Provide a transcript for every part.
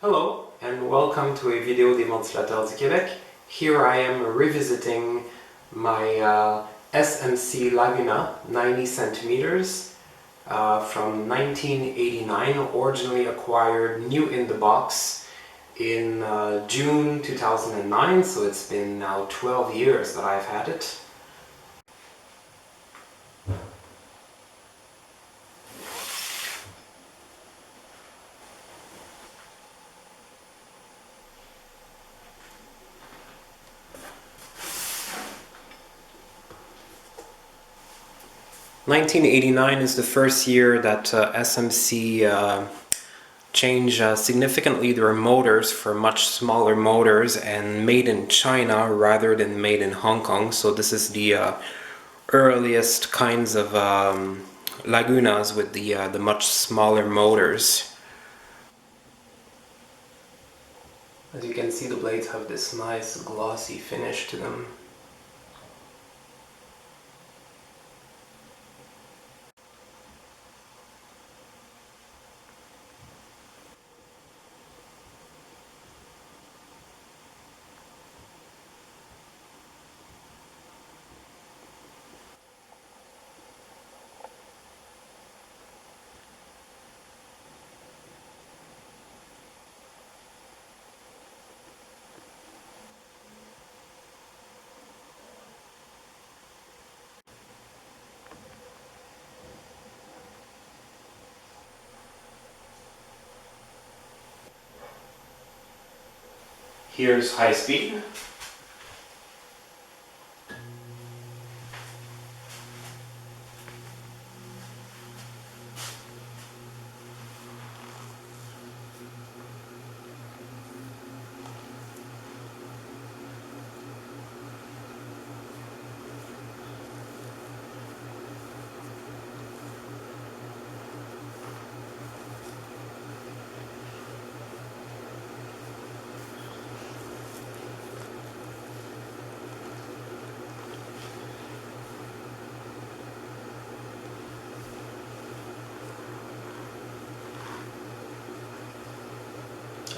Hello and welcome to a video des Ventilateurs du Québec. Here I am revisiting my SMC Laguna 90 centimeters from 1989, originally acquired new in the box in June 2009, so it's been now 12 years that I've had it. (1989) is the first year that SMC changed significantly their motors for much smaller motors and made in China rather than made in Hong Kong. So this is the earliest kinds of Lagunas with the much smaller motors. As you can see, the blades have this nice glossy finish to them. Here's high speed.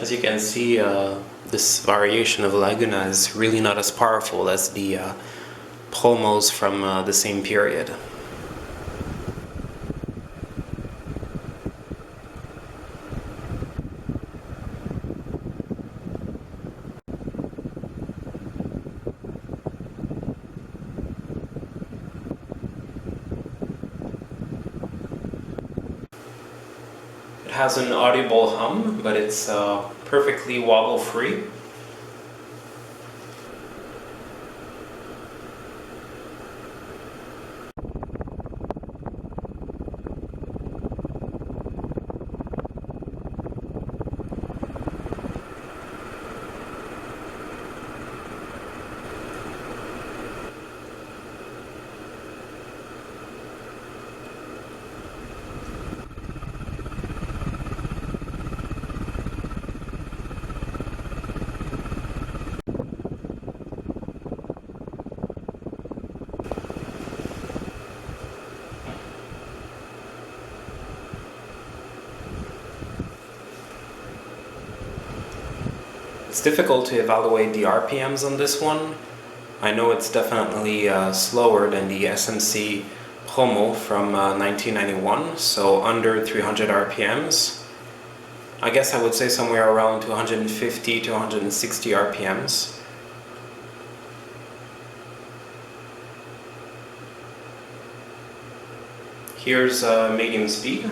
As you can see, this variation of Laguna is really not as powerful as the promos from the same period. It has an audible hum, but it's perfectly wobble-free. It's difficult to evaluate the RPMs on this one. I know it's definitely slower than the SMC Promo from 1991, so under 300 RPMs. I guess I would say somewhere around 250 to 160 RPMs. Here's medium speed.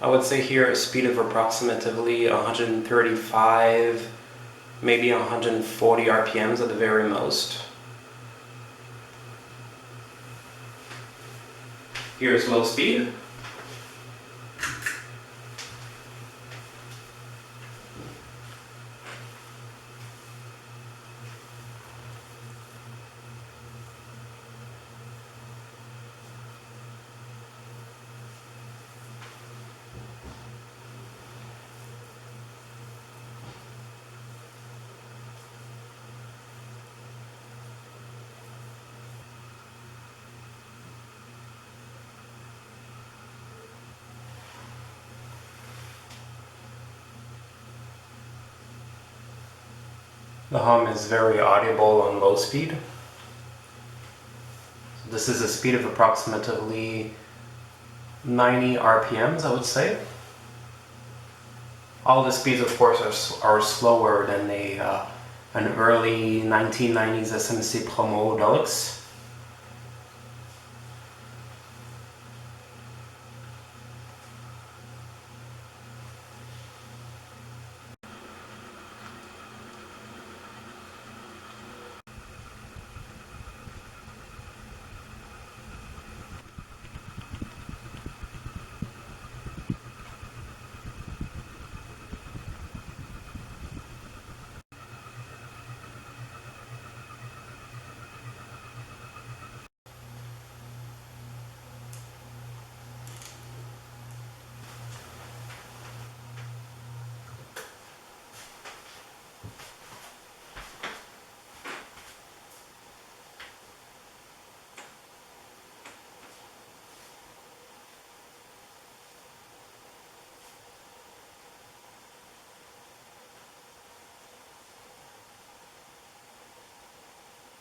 I would say here a speed of approximately 135, maybe 140 RPMs at the very most. Here's low speed. The hum is very audible on low speed. This is a speed of approximately 90 RPMs, I would say. All the speeds, of course, are slower than an early 1990s SMC Promo Deluxe.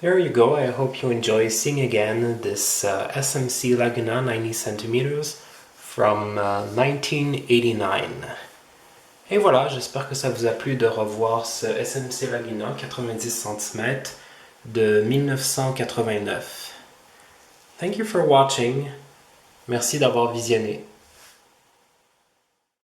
There you go, I hope you enjoy seeing again this SMC Laguna 90 cm from 1989. Et voilà, j'espère que ça vous a plu de revoir ce SMC Laguna 90 cm de 1989. Thank you for watching. Merci d'avoir visionné.